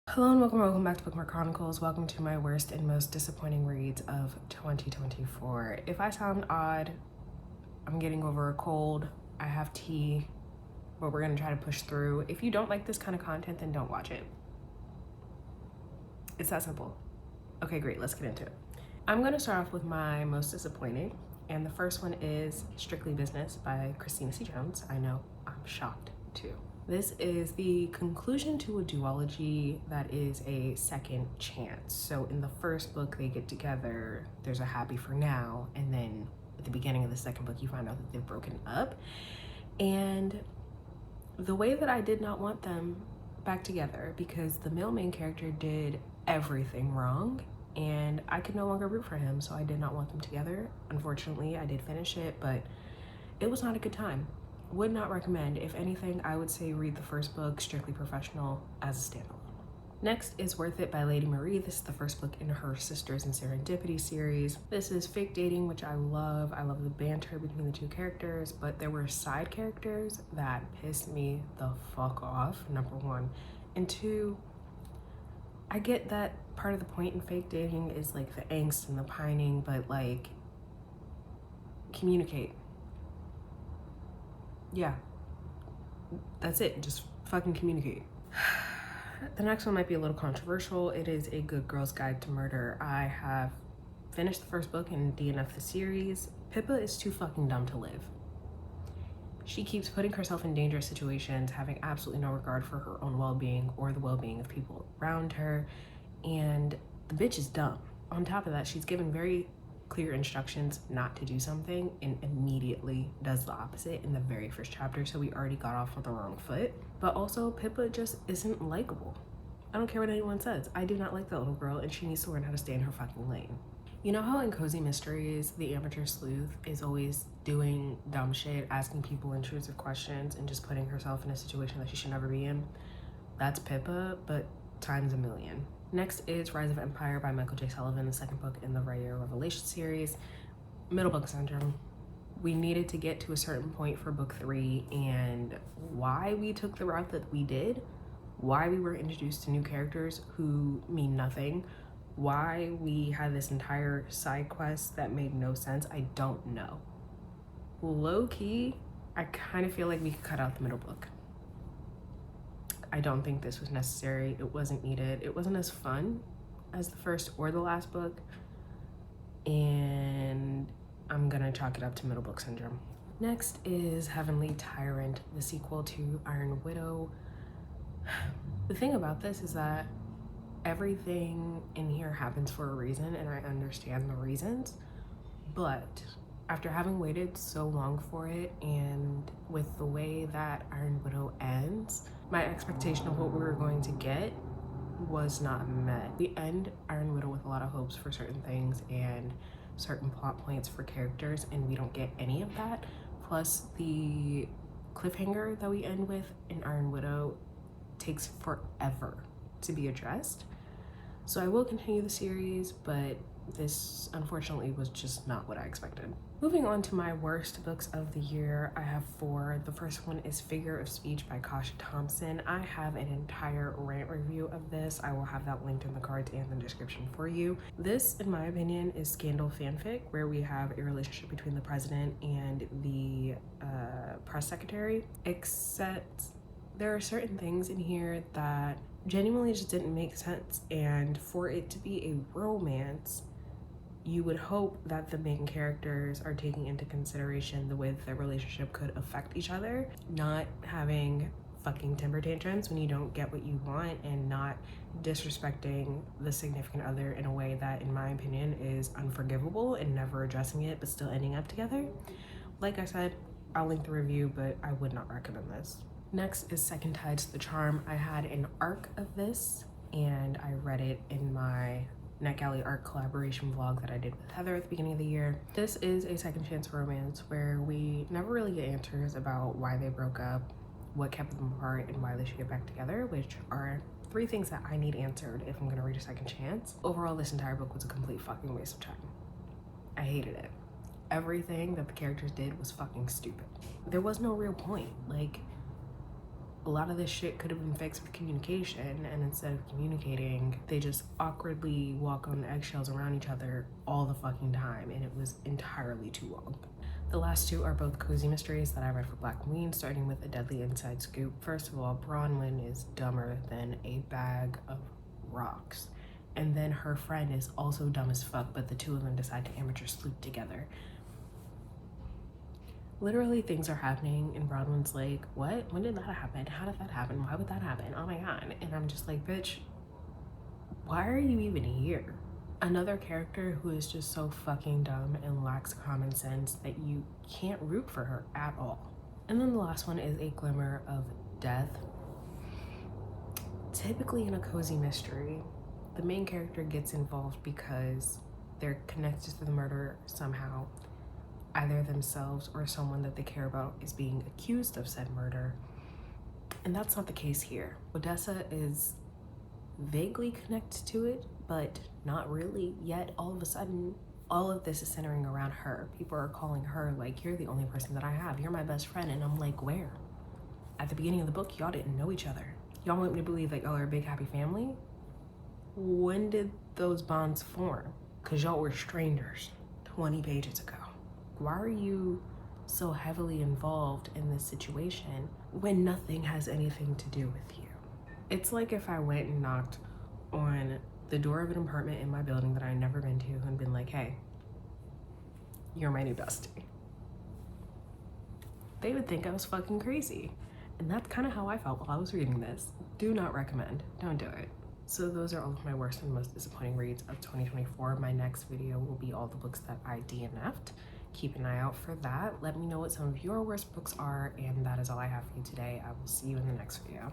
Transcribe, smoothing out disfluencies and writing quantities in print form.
Hello and welcome back to Bookmark Chronicles. Welcome to my worst and most disappointing reads of 2024. If I sound odd, I'm getting over a cold, I have tea, but we're gonna try to push through. If you don't like this kind of content, then don't watch it. It's that simple. Okay, great, let's get into it. I'm gonna start off with my most disappointing, and the first one is Strictly Business by Christina C. Jones. I know, I'm shocked too. This is the conclusion to a duology that is a second chance. So in the first book, they get together, there's a happy for now, and then at the beginning of the second book, you find out that they've broken up. And the way that I did not want them back together, because the male main character did everything wrong, and I could no longer root for him, so I did not want them together. Unfortunately, I did finish it, but it was not a good time. Would not recommend. If anything, I would say read the first book, Strictly Professional, as a standalone. Next is Worth It by Lady Marie. This is the first book in her Sisters in Serendipity series. This is fake dating, which I love. I love the banter between the two characters, but there were side characters that pissed me the fuck off, number one. And two, I get that part of the point in fake dating is like the angst and the pining, but like, communicate. Yeah, that's it, just fucking communicate. The next one might be a little controversial. It is A Good Girl's Guide to Murder. I have finished the first book in DNF the series. Pippa is too fucking dumb to live. She keeps putting herself in dangerous situations, having absolutely no regard for her own well-being or the well-being of people around her, and the bitch is dumb. On top of that, she's given very clear instructions not to do something and immediately does the opposite in the very first chapter, so we already got off on the wrong foot. But also, Pippa just isn't likable. I don't care what anyone says. I do not like that little girl, and she needs to learn how to stay in her fucking lane. You know how in Cozy Mysteries, the amateur sleuth is always doing dumb shit, asking people intrusive questions, and just putting herself in a situation that she should never be in? That's Pippa, but times a million. Next is Rise of Empire by Michael J. Sullivan, the second book in the Raya Revelation series. Middle book syndrome. We needed to get to a certain point for book 3, and why we took the route that we did, why we were introduced to new characters who mean nothing, why we had this entire side quest that made no sense, I don't know. Low key, I kind of feel like we could cut out the middle book. I don't think this was necessary. It wasn't needed. It wasn't as fun as the first or the last book. And I'm gonna chalk it up to middle book syndrome. Next is Heavenly Tyrant, the sequel to Iron Widow. The thing about this is that everything in here happens for a reason, and I understand the reasons, but after having waited so long for it, and with the way that Iron Widow ends, my expectation of what we were going to get was not met. We end Iron Widow with a lot of hopes for certain things and certain plot points for characters, and we don't get any of that. Plus, the cliffhanger that we end with in Iron Widow takes forever to be addressed. So I will continue the series, but this unfortunately was just not what I expected. Moving on to my worst books of the year, I have 4. The first one is Figure of Speech by Kasha Thompson. I have an entire rant review of this. I will have that linked in the cards and the description for you. This, in my opinion, is scandal fanfic, where we have a relationship between the president and the press secretary, except there are certain things in here that genuinely just didn't make sense, and for it to be a romance, you would hope that the main characters are taking into consideration the way that their relationship could affect each other, not having fucking temper tantrums when you don't get what you want, and not disrespecting the significant other in a way that, in my opinion, is unforgivable, and never addressing it but still ending up together. Like I said, I'll link the review, but I would not recommend this. Next is Second Tides to the Charm. I had an arc of this, and I read it in my NetGalley art collaboration vlog that I did with Heather at the beginning of the year. This is a second chance romance where we never really get answers about why they broke up, what kept them apart, and why they should get back together, which are 3 things that I need answered if I'm gonna read a second chance. Overall, this entire book was a complete fucking waste of time. I hated it. Everything that the characters did was fucking stupid. There was no real point. Like, A lot of this shit could have been fixed with communication, and instead of communicating, they just awkwardly walk on eggshells around each other all the fucking time, and it was entirely too long. The last two are both cozy mysteries that I read for Black Queen, starting with A Deadly Inside Scoop. First of all, Bronwyn is dumber than a bag of rocks. And then her friend is also dumb as fuck, but the two of them decide to amateur sleuth together. Literally, things are happening, and Bronwyn's like, what? When did that happen? How did that happen? Why would that happen? Oh my god. And I'm just like, bitch, why are you even here? Another character who is just so fucking dumb and lacks common sense that you can't root for her at all. And then the last one is A Glimmer of Death. Typically in a cozy mystery, the main character gets involved because they're connected to the murder somehow. Either themselves or someone that they care about is being accused of said murder. And that's not the case here. Odessa is vaguely connected to it, but not really. Yet all of a sudden, all of this is centering around her. People are calling her like, you're the only person that I have. You're my best friend. And I'm like, where? At the beginning of the book, y'all didn't know each other. Y'all want me to believe that y'all are a big happy family? When did those bonds form? Because y'all were strangers 20 pages ago. Why are you so heavily involved in this situation when nothing has anything to do with you? It's like if I went and knocked on the door of an apartment in my building that I'd never been to and been like, hey, you're my new bestie. They would think I was fucking crazy. And that's kind of how I felt while I was reading this. Do not recommend. Don't do it. So those are all of my worst and most disappointing reads of 2024. My next video will be all the books that I DNF'd. Keep an eye out for that. Let me know what some of your worst books are, and that is all I have for you today. I will see you in the next video.